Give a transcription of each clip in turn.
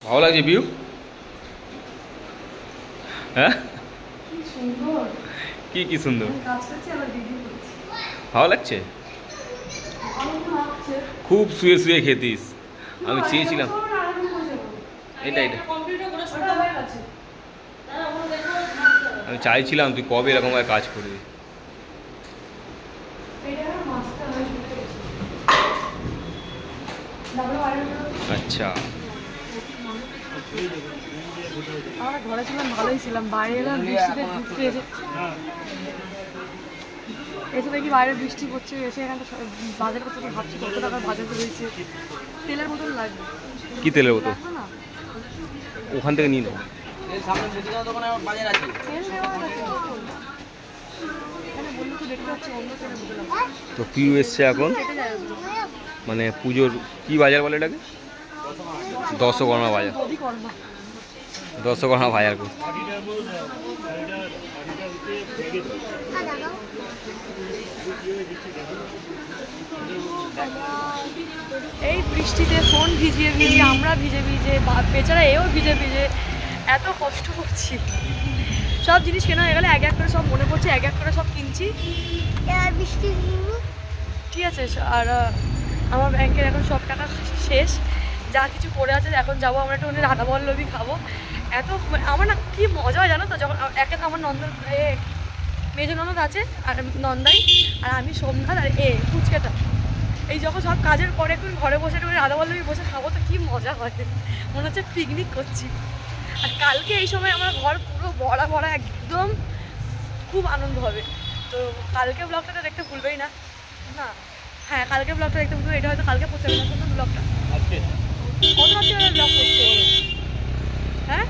ভালো লাগছে ভিউ? হ্যাঁ কি সুন্দর, ভালো লাগছে। খুব শুয়ে শুয়ে খেতিস, আমি চেয়েছিলাম এটা আমি চাইছিলাম তুই কবে এরকম কাজ করবি। আচ্ছা আমরা ঘরে ছিলাম, ভালোই ছিলাম। বাইরে এলাম বৃষ্টিতে ঘুরতে এসে দেখি বাইরে বৃষ্টি পড়ছে। এসে এখানে বাজার করতে তো ভাবছি কত টাকার বাজার রয়েছে। তেলের বোতল লাগবে। কি তেলের বোতল? ওখান থেকে নিয়ে নেবো। তো পিউ এসছে এখন, মানে পুজোর কি বাজার বলে এটাকে? দশকর্মা বাজার। দশকর্মা বাজার কর। এই বৃষ্টিতে ফোন ভিজিয়ে ভিজিয়ে, আমরা ভিজে ভিজে, বেচারা এও ভিজে ভিজে এত কষ্ট করছি। সব জিনিস কেনা হয়ে গেলে এক এক করে সব মনে পড়ছে, এক এক করে সব কিনছি। ঠিক আছে, আর আমার ব্যাংকের এখন সব টাকা শেষ, যা কিছু পড়ে আছে। এখন যাবো আমরা একটু রাধাবল্লভী খাবো। এত আমার না কি মজা হয় জানো তো, যখন একে তো আমার মেজ ননদ আছে আর নন্দাই, আর আমি সোমনাথ আর ফুচকাটা, এই যখন সব কাজের পরে একটু ঘরে বসে একটু রাধাবল্লভী বসে খাবো তো কি মজা হয়, মনে হচ্ছে পিকনিক করছি। আর কালকে এই সময় আমার ঘর পুরো ভরা ভরা, একদম খুব আনন্দ হবে। তো কালকে ব্লগটা দেখতে ভুলবেই না। না হ্যাঁ, কালকে ব্লগটা দেখতে ভুলবে। এটা হয়তো কালকে করতে হবে না, কোনো ব্লগটা কত রাত্রে ব্লগ করতে হবে। হ্যাঁ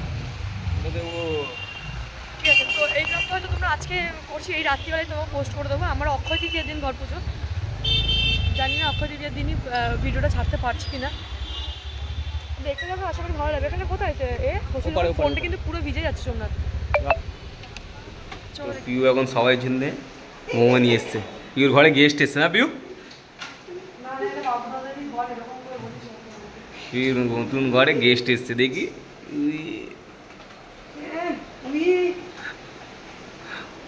ঠিক আছে, তো এই ব্লগটা হয়তো তোমরা আজকে করছি, এই রাত্রিবেলায় তোমাকে পোস্ট করে দেবো। আমার অক্ষয় তৃতীয়ার দিন ঘর পুজো, জানি না অক্ষয় তৃতীয়ার দিনই ভিডিওটা ছাড়তে পারছি কিনা, দেখতে যাবো। আশা করি ভালো লাগবে। এখানে কোথায় ফোনটা কিন্তু পুরো ভিজে যাচ্ছে সোমনাথ। পিউ এখন সবাই জন্য মোমো নিয়ে এসছে। পিউর ঘরে গেস্ট এসছে না পিউ? পিউর নতুন ঘরে গেস্ট এসছে, দেখি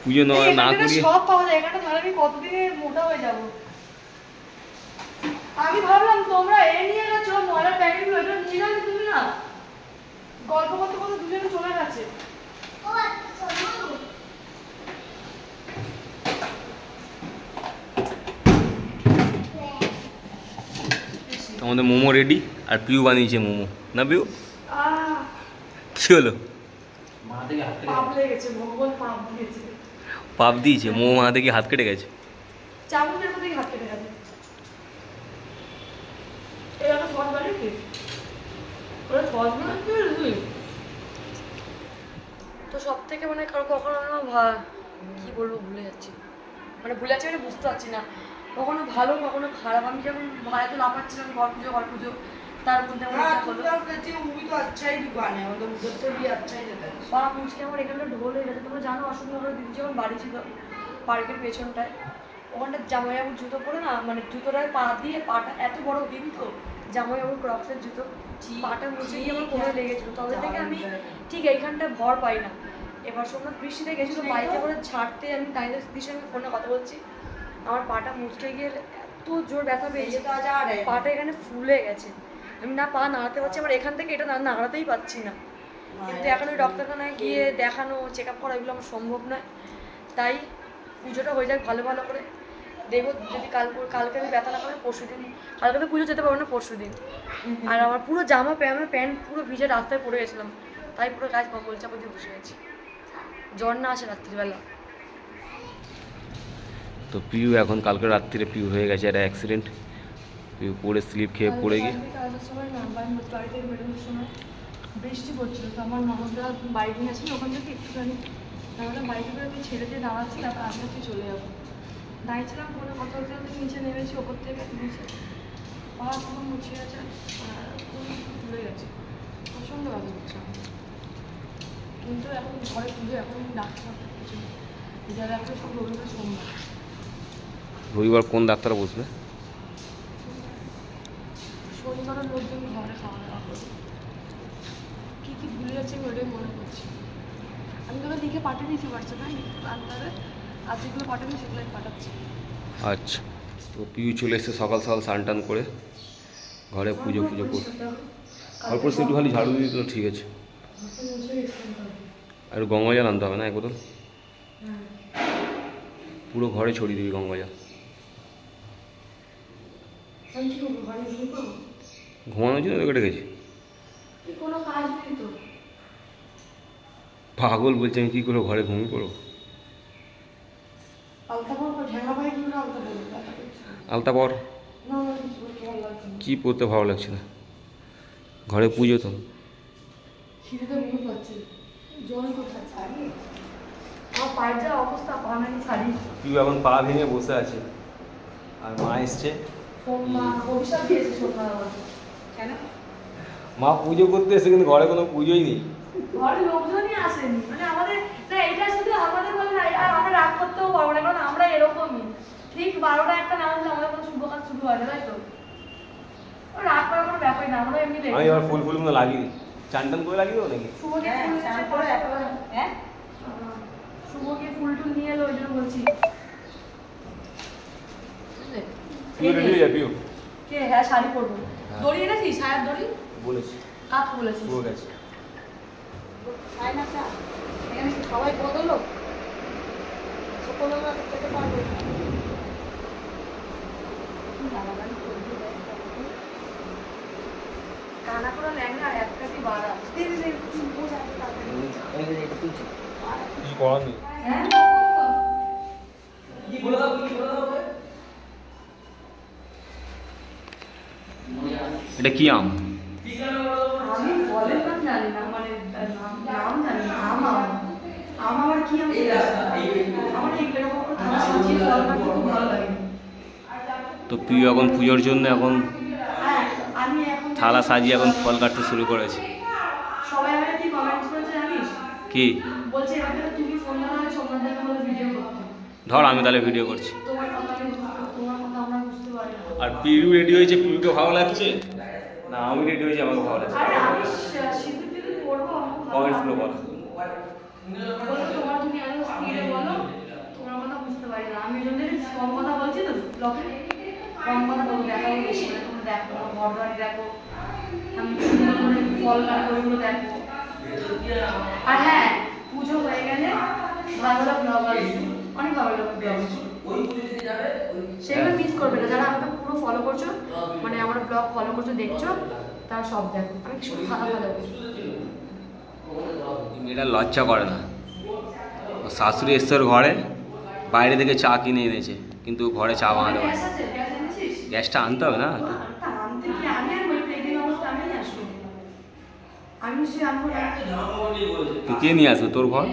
পুজো না করিয়ে সব পাওয়া যায় এখানে। তাহলে আমি কতদিনে মোটা হয়ে যাবো। আমি ভাবলাম তোমরা এ নিয়ে গেছো ময়লার প্যাকেটগুলো, এটা নিয়ে গেলে তুমি না গল্প করতে করতে দুজনে চলে গেছে। আমাদের মোমো রেডি, আর পিউ বানিয়েছে মোমো না পিউ? কি হলো? পাপ দিয়েছে মোমো, মা দেখি হাত কেটে গেছে। চামচের মধ্যে হাত কেটে গেছে। তো সব থেকে মানে কখনো কি বলবো ভুলে যাচ্ছি, মানে ভুলে যাচ্ছি মানে বুঝতে পারছি না, কখনো ভালো কখনো খারাপ। আমি যখন ভাড়াতে লাফাচ্ছিলাম ঘর পুজো তার মধ্যে মুচকে আমার এখানটা ঢোল হয়ে গেছে। তোমরা জানো অশোকনগরের দিদি যখন বাড়ি ছিল পার্কের পেছনটায়, ওখানটা জামাইবাবুর জুতো পরে না, মানে জুতোটায় পা দিয়ে পাটা এত বড় দিন তো জামাইবাবুর ক্রক্সের জুতো, পাটা মুছে গিয়ে আমার কোমরে লেগেছিল। তবে থেকে আমি ঠিক এইখানটা ভর পাই না। এবার সোমনাথ বৃষ্টিতে গেছিলো বাইকে করে ছাড়তে, আমি তাইদের দিদির সঙ্গে ফোনে কথা বলছি, আমার পাটা মুচকে গিয়ে এত জোর ব্যথা পেয়েছে, পাটা এখানে ফুলে গেছে। আমি না পা নাড়াতে পারছি, আমার এখান থেকে এটা নাড়াতেই পারছি না। কিন্তু এখন ওই ডক্টরখানায় গিয়ে দেখানো, চেক আপ করা, এগুলো আমার সম্ভব নয়। তাই পুজোটা হয়ে যাক ভালো করে, দেখবো যদি কালকে আমি ব্যথা না করে পরশু দিন, কালকে তো পুজো যেতে পারবো না, পরশু দিন। আর আমার পুরো জামা প্যান্ট পুরো ভিজে রাস্তায় পড়ে গেছিলাম, তাই পুরো গাছ কম্বল চাপা দিয়ে বসে গেছি, জ্বর না আসে রাত্রিবেলা। তো পিউ এখন কালকে রাত্রিরে পিউ হয়ে গেছে একটা অ্যাক্সিডেন্ট, পিউ পড়ে স্লিপ খেয়ে পড়ে গিয়ে আসার সময় না বাড়ি থেকে বেরোনোর সময় বৃষ্টি পড়ছিল। তো আমার ননদরা বাইক নিয়ে আসছিল, ওখান থেকে একটুখানি তাহলে বাইকে করে আমি ছেড়ে দিয়ে দাঁড়াচ্ছি, তারপর আস্তে আস্তে চলে যাবো। দাঁড়িয়েছিলাম কোনো কথা বলতে নিচে নেমেছি, ওপর থেকে নিচে পা পুরো মুছে গেছে, ভুলে গেছে, প্রচণ্ড ব্যথা করছে। কিন্তু এখন ঘরে পুজো, এখন ডাক্তার কিছু যারা এখন সব রবিবার সোমবার। রবিবার কোন ডাক্তার বসবে? শনিবারের লোকজন ঘরে খাওয়া দাওয়া করবে। করেছি আমি ওটাই মনে করছি। আমি তোকে লিখে পাঠিয়ে দিয়েছি হোয়াটসঅ্যাপে আনতে, আর যেগুলো পাঠাবি সেগুলো আমি পাঠাচ্ছি। আচ্ছা, তো পিউ চলে এসছে সকাল সকাল স্নান টান করে ঘরে পুজো করে। অল্প একটু খালি ঝাড়ু দিয়ে দিলে ঠিক আছে। আর গঙ্গা জল আনতে হবে না এক বোতল, পুরো ঘরে ছড়িয়ে দিবি গঙ্গা জল। ঘুমানোর জন্য কেটে গেছি। পাগল বলছে আমি কী করবো, ঘরে ঘুমিয়ে পড়বো। আলতা পর, কি পরতে ভালো লাগছে না, ঘরে পুজো তো। তুই এখন পা ভেঙে বসে আছে, আর মা এসছে। মা পুজো করতে এসে কিন্তু ঘরে কোনো পুজোই নেই। ঘরে লোকজনই আসেনি, মানে আমাদের না, এটা শুধু আমাদের বলে না, এটা আমরা রাগ করতেও পারবো না, কারণ আমরা এরকমই। ঠিক 12টা একটা না হলে আমাদের কোনো শুভ কাজ শুরু হয় না, তাই তো? রাগ করার কোনো ব্যাপারই না, আমরা এমনি আমি এবার ফুলগুলো লাগিয়ে দিই, চান টান করে লাগিয়ে দেবো নাকি? শুভকে ফুল হ্যাঁ, শুভকে ফুল টুল নিয়ে এলো, ওই জন্য বলছি। কে? হ্যাঁ, শাড়ি পরবো। দড়ি এনেছিস? সায়ার দড়ি বলেছি, কাজ বলেছিস। পুরো গেছে। এখানে সবাই বদলো, সকালবেলা খেতে পারবে। কানা করে ল্যাংড়া আর এক কাটি বাড়া। কি করার নেই। হ্যাঁ, এটা কি আম? আমি ফলের নাম জানি না, মানে নাম জানি না। আম আমার কি আম জানি না। আমার এই এরকম থালা সাজিয়ে ফল কাটতে খুব ভালো লাগে। তো পিউ এখন পুজোর জন্য এখন হ্যাঁ, আমি এখন থালা সাজিয়ে এখন ফল কাটতে শুরু করেছে। সবাই আমাকে কি কমেন্টস করেছে জানিস? কি বলছে এবার থেকে তুমি ফোন না হলে সোমবার থেকে বলে ভিডিও করতে। ধর আমি তাহলে ভিডিও করছি। তোমার কথা আমরা বুঝতে পারি না। আর পিউ রেডি হয়েছে, পিউকে ভালো লাগছে না আমি রেডি হয়েছি আমাকে ভালো লাগছে? আরে আমি সিঁদুর টিঁদুর পরবো, কমেন্টসগুলো বলো। তোমার তুমি আরো স্পিডে বলো, তোমার কথা বুঝতে পারি না। আমি ওই জন্য কম কথা বলছি তো, ব্লগে কম কথা বলবো, দেখাবো বেশি, মানে তোমরা দেখো, ঘর বাড়ি দেখো, আমি সুন্দর করে ফল কাটবো, ওইগুলো দেখো। আর হ্যাঁ, পুজো হয়ে গেলে ভালো ভালো ব্লগ আসবে, অনেক ভালো ভালো ব্লগ আসবে, সেগুলো মিস করবে না। যারা আমাকে পুরো ফলো করছো, মানে আমার ব্লগ ফলো করছো, দেখছো, তারা সব দেখো। আমি শুধু ভালো ভালো মেয়েটা লজ্জা করে না। ও শাশুড়ি এসছে ওর ঘরে, বাইরে থেকে চা কিনে এনেছে, কিন্তু ঘরে চা বানাতে পারে। গ্যাসটা আনতে হবে না? তুই কে নিয়ে আসবে তোর ঘর?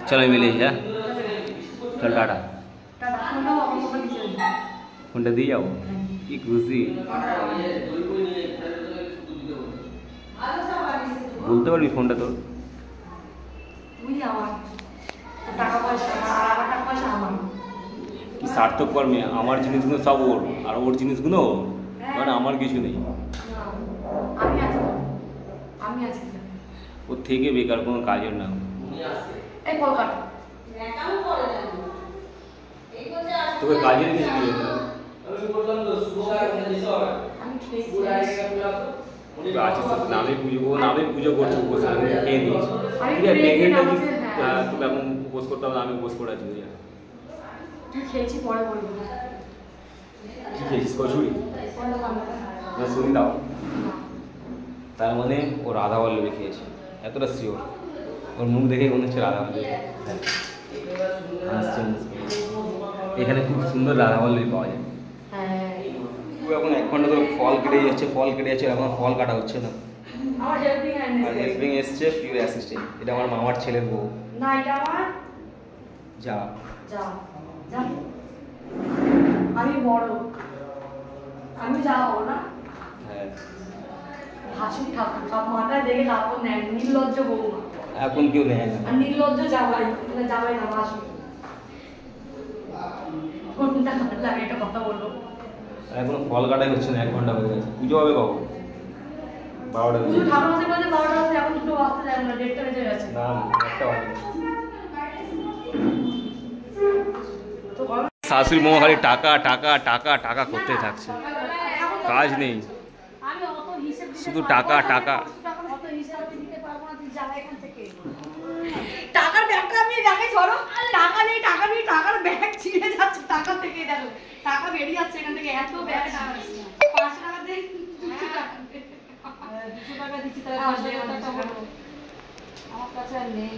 চলো মিলে, হ্যাঁ চল টাটা। ফোনটা দিয়ে যাবো, কি খুশি। বলতে পারবি ফোনটা তোর? কি সার্থকর মেয়ে, আমার জিনিসগুলো সব ওর, আর ওর জিনিসগুলো ওর, মানে আমার কিছু নেই। ওর থেকে বেকার কোনো কাজের না। তোকে কাজের কিছু নেই। নামে পুজো করছো, খেয়ে দিয়েছি। তোকে এখন উপোস করতে হবে, আমি উপোস করে আছি। কি খেয়েছিস কচুরি না? শুনি দাও। তার মানে ও রাধা বল্লভী খেয়েছে, এতটা শিওর। ওর মুখ দেখে মনে হচ্ছে রাধা বল্লভী। এখানে খুব সুন্দর রাধা বল্লভী পাওয়া যায়। এখন 1 ঘন্টা ধরে ফল কেটে যাচ্ছে, এখন ফল কাটা হচ্ছে না। আর হেল্পিং এসছে পিওর অ্যাসিস্ট্যান্ট। এটা আমার মামার ছেলের বউ। না, এটা আমার যা যা যা, আমি বড়, আমি যাবো না। হ্যাঁ, হাসি ঠাকুর মাথায় দেখে কাপড় নেয়, নির্লজ্জ বৌমা। এখন কেউ নেয় না। আর নির্লজ্জ জামাই না, হাসি কোনটা লাগে, এটা কথা বলবো। এখনো ফল কাটাই হচ্ছে না, 1 ঘন্টা হয়ে গেছে। পুজো হবে কখন? 12টা বেজে গেছে। ঠাকুর বলতে 12টা বাজে, এখন 2টো বাজতে যায় না, 1:30টা বেজে গেছে। না 1টা বাজে। তো গরম শাশুড়ি মোমো খালি টাকা টাকা টাকা টাকা করতেই থাকছে, কাজ নেই, আমি অত হিসেব দিতে শুধু পারবো টাকা না, টাকা। অত হিসাব আমি দিতে পারবো না, তুই যা এখান থেকে। টাকার ব্যাগটা আমি দেখে ধরো, টাকা নেই টাকার ব্যাগ ছিঁড়ে যাচ্ছে টাকা থেকে, দেখো টাকা বেরিয়ে যাচ্ছে এখান থেকে, এত ব্যাগ 5 টাকা দিয়ে 200 টাকা দে। 200 টাকা দিচ্ছি তাহলে 500 টাকা হলো। আমার কাছে আর নেই,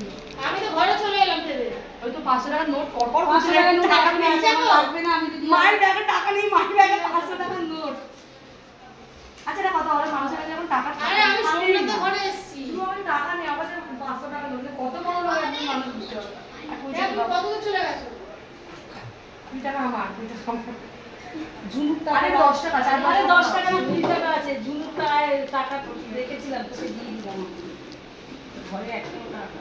আমি তো ঘরে চলে এলাম ভেবে। ওই তো 500 টাকার নোট পরপর 500 টাকার নোট টাকা এখন নেই, আর লাগবে না, আমি যদি মায়ের ব্যাগে টাকা নেই, মায়ের ব্যাগে 500 টাকার নোট। আচ্ছা এটা কথা বলে, মানুষের কাছে যখন টাকা থাকে, আরে আমি শুনলে তো ঘরে এসেছি। শুধু আমি টাকা নেই, আমাদের 500 টাকা নোট, কত বড় লোক একজন মানুষ বুঝতে পারবে। আর তুই দেখ তুমি কত দূর চলে গেছো। 2 টাকা আমার, 2 টাকা আমার। ঝুনুর আরে 10 টাকা, 10 টাকা না 20 টাকা আছে, ঝুনুর টাকা দেখেছিলাম তো সে দিয়ে দিলাম। ঘরে 100 টাকা